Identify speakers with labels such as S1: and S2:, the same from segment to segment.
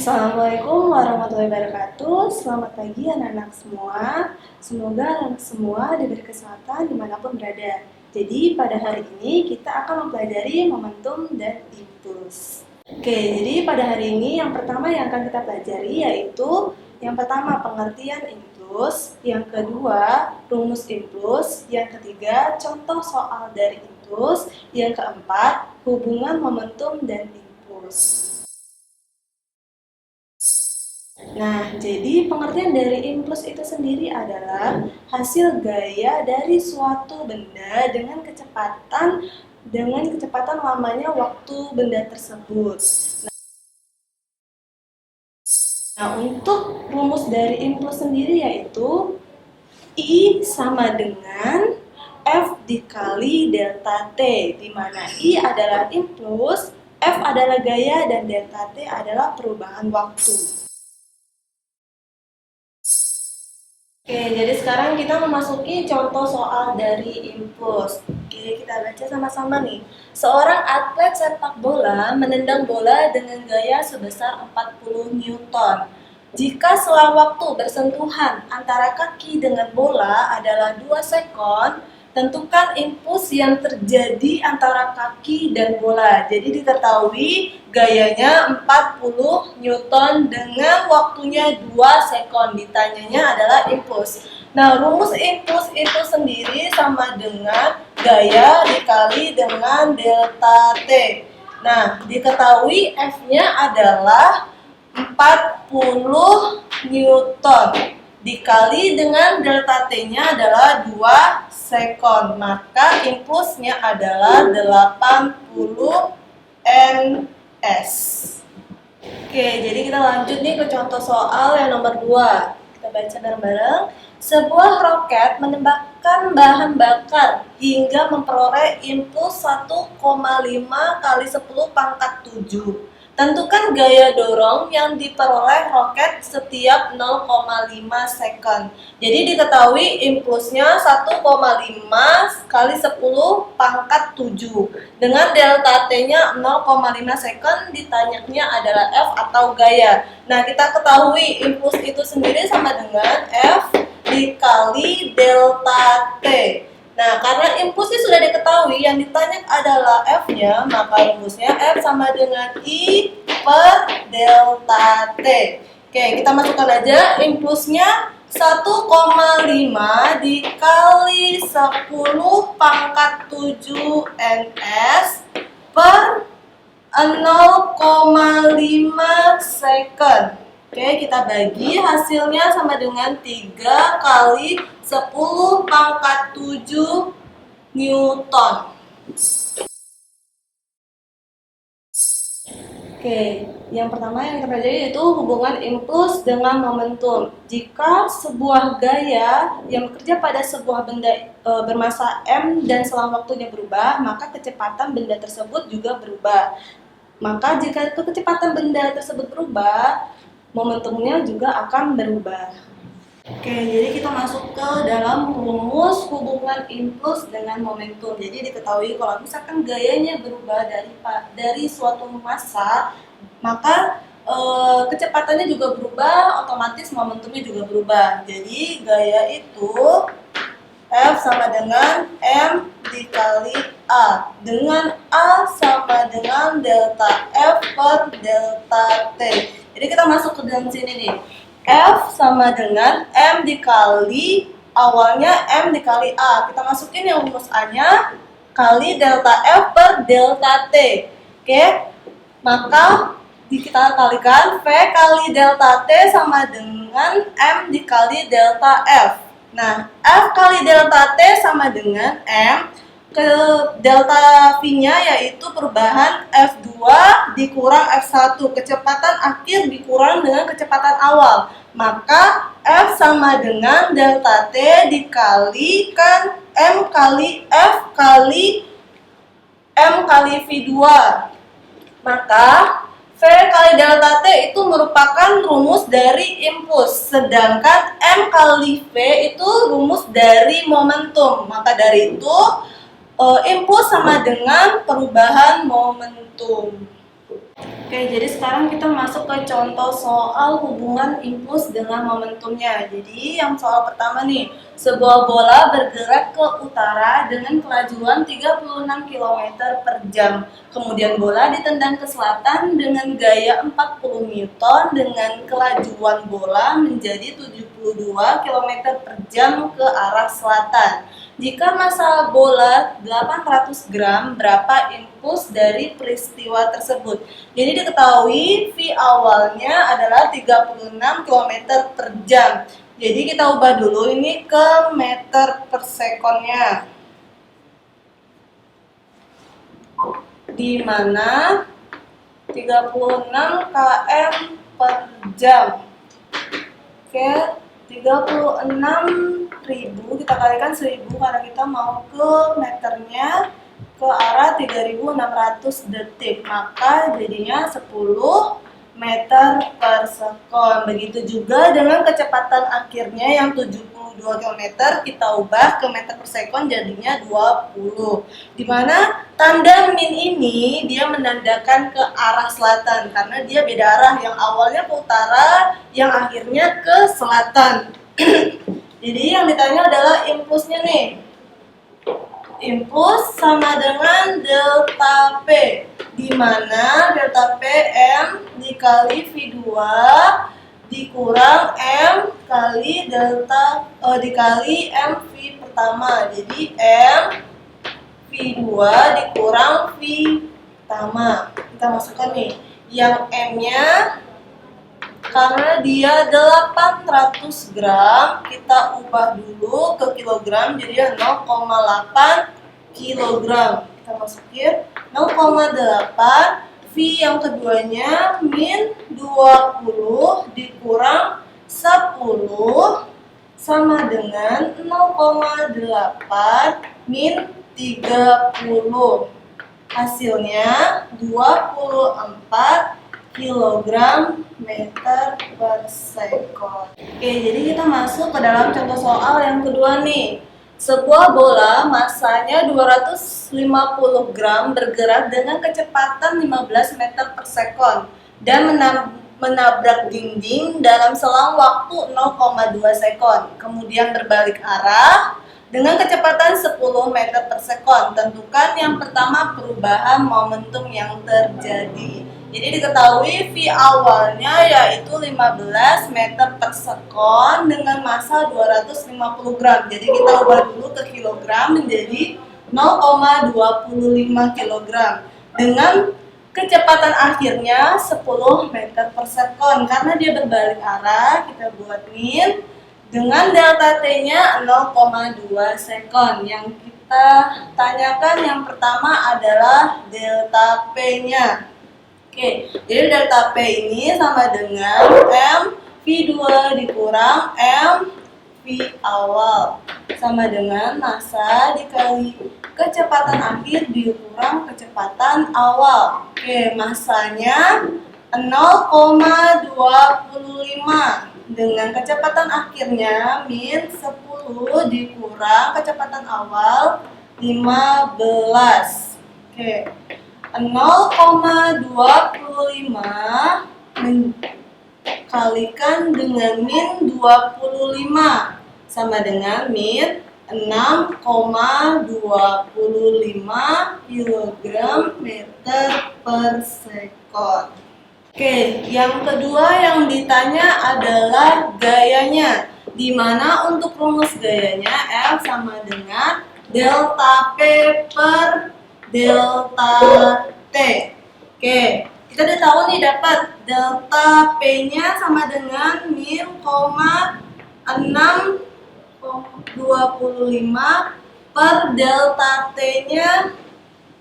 S1: Assalamualaikum warahmatullahi wabarakatuh. Selamat pagi anak-anak semua. Semoga anak semua diberi kesehatan dimanapun berada. Jadi pada hari ini kita akan mempelajari momentum dan impuls. Oke, jadi pada hari ini yang pertama yang akan kita pelajari yaitu yang pertama pengertian impuls, yang kedua rumus impuls, yang ketiga contoh soal dari impuls, yang keempat hubungan momentum dan impuls. Nah, jadi pengertian dari impuls itu sendiri adalah hasil gaya dari suatu benda dengan kecepatan lamanya waktu benda tersebut. Nah, untuk rumus dari impuls sendiri yaitu I sama dengan F dikali delta T, di mana I adalah impuls, F adalah gaya, dan delta T adalah perubahan waktu. Oke, jadi sekarang kita memasuki contoh soal dari impuls. Oke, kita baca sama-sama nih. Seorang atlet sepak bola menendang bola dengan gaya sebesar 40 Newton. Jika selang waktu bersentuhan antara kaki dengan bola adalah 2 sekon, tentukan impuls yang terjadi antara kaki dan bola. Jadi diketahui gayanya 40 Newton dengan waktunya 2 sekon. Ditanyanya adalah impuls. Nah, rumus impuls itu sendiri sama dengan gaya dikali dengan delta T. Nah, diketahui F-nya adalah 40 Newton. Dikali dengan delta T-nya adalah 2 sekon, maka impulsnya adalah 80 ns. Oke, jadi kita lanjut nih ke contoh soal yang nomor 2. Kita baca bareng-bareng. Sebuah roket menembakkan bahan bakar hingga memperoleh impuls 1,5 kali 10 pangkat 7. Tentukan gaya dorong yang diperoleh roket setiap 0,5 second. Jadi diketahui impulsnya 1,5 kali 10 pangkat 7. Dengan delta T-nya 0,5 second, ditanyanya adalah F atau gaya. Nah, kita ketahui impuls itu sendiri sama dengan F dikali delta T. Nah, karena impulsnya sudah diketahui, yang ditanya adalah F-nya, maka rumusnya F sama dengan I per delta T. Oke, kita masukkan aja impulsnya 1,5 dikali 10 pangkat 7 ns per 0,5 second. Oke, kita bagi hasilnya sama dengan 3 kali 10 pangkat 7 Newton. Oke, yang pertama yang kita pelajari yaitu hubungan impuls dengan momentum. Jika sebuah gaya yang bekerja pada sebuah benda bermassa m dan selang waktunya berubah, maka kecepatan benda tersebut juga berubah. Maka jika kecepatan benda tersebut berubah, momentumnya juga akan berubah. Oke, jadi kita masuk ke dalam rumus hubungan impuls dengan momentum. Jadi diketahui kalau misalkan gayanya berubah dari suatu massa, maka kecepatannya juga berubah, otomatis momentumnya juga berubah. Jadi gaya itu F sama dengan M dikali A, dengan A sama dengan delta F per delta T. Jadi kita masuk ke dalam sini nih. F sama dengan M dikali, awalnya M dikali A. Kita masukin yang rumus A-nya, kali delta F per delta T. Oke, maka kita kalikan V kali delta T sama dengan M dikali delta F. Nah, F kali delta T sama dengan M, ke delta V-nya yaitu perubahan F2 dikurang F1, kecepatan akhir dikurang dengan kecepatan awal. Maka F sama dengan delta T dikalikan M kali F kali M kali V2. Maka V kali delta T itu merupakan rumus dari impuls, sedangkan M kali V itu rumus dari momentum. Maka dari itu impuls sama dengan perubahan momentum. Oke, jadi sekarang kita masuk ke contoh soal hubungan impuls dengan momentumnya. Jadi yang soal pertama nih, sebuah bola bergerak ke utara dengan kelajuan 36 km per jam. Kemudian bola ditendang ke selatan dengan gaya 40 Newton dengan kelajuan bola menjadi 72 km per jam ke arah selatan. Jika massa bola 800 gram, berapa impuls dari peristiwa tersebut? Jadi diketahui V awalnya adalah 36 km per jam. Jadi kita ubah dulu ini ke meter per sekonnya. Di mana 36 km per jam. Oke, 36.000 kita kalikan 1000 karena kita mau ke meternya ke arah 3600 detik, maka jadinya 10 meter per sekon. Begitu juga dengan kecepatan akhirnya yang 72 km kita ubah ke meter per sekon jadinya 20. Dimana tanda min ini dia menandakan ke arah selatan karena dia beda arah, yang awalnya ke utara, yang akhirnya ke selatan. Jadi yang ditanya adalah impulsnya nih. Impuls sama dengan delta P, di mana delta P M dikali V2 dikurang M kali dikali M V pertama. Jadi M V2 dikurang V pertama. Kita masukkan nih, yang M-nya karena dia 800 gram, kita ubah dulu ke kilogram, jadi 0,8 kilogram. Kita masukin 0,8, V yang keduanya min 20 dikurang 10 sama dengan 0,8 min 30. Hasilnya 24 kilogram meter per sekon. Oke, jadi kita masuk ke dalam contoh soal yang kedua nih. Sebuah bola massanya 250 gram bergerak dengan kecepatan 15 meter per sekon dan menabrak dinding dalam selang waktu 0,2 sekon. Kemudian berbalik arah dengan kecepatan 10 meter per sekon. Tentukan yang pertama perubahan momentum yang terjadi. Jadi diketahui V awalnya yaitu 15 meter per sekon dengan massa 250 gram. Jadi kita ubah dulu ke kilogram menjadi 0,25 kilogram. Dengan kecepatan akhirnya 10 meter per sekon. Karena dia berbalik arah, kita buat min. Dengan delta T-nya 0,2 sekon. Yang kita tanyakan yang pertama adalah delta P-nya. Oke, jadi delta P ini sama dengan M V2 dikurang M V awal, sama dengan massa dikali kecepatan akhir dikurang kecepatan awal. Oke, massanya 0,25 dengan kecepatan akhirnya min 10 dikurang kecepatan awal 15. Oke, 0,25 dikalikan dengan min 25 sama dengan min 6,25 kg meter per sekon. Oke, yang kedua yang ditanya adalah gayanya, di mana untuk rumus gayanya F sama dengan delta P per delta T. Oke, kita udah tahu nih dapat delta P-nya sama dengan min 6,25 per delta T-nya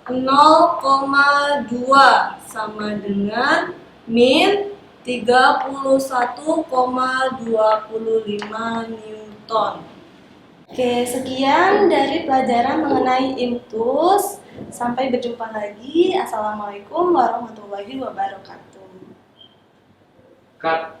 S1: 0,2 sama dengan min 31,25 Newton. Oke, sekian dari pelajaran mengenai impuls. Sampai berjumpa lagi. Assalamualaikum warahmatullahi wabarakatuh.
S2: Cut.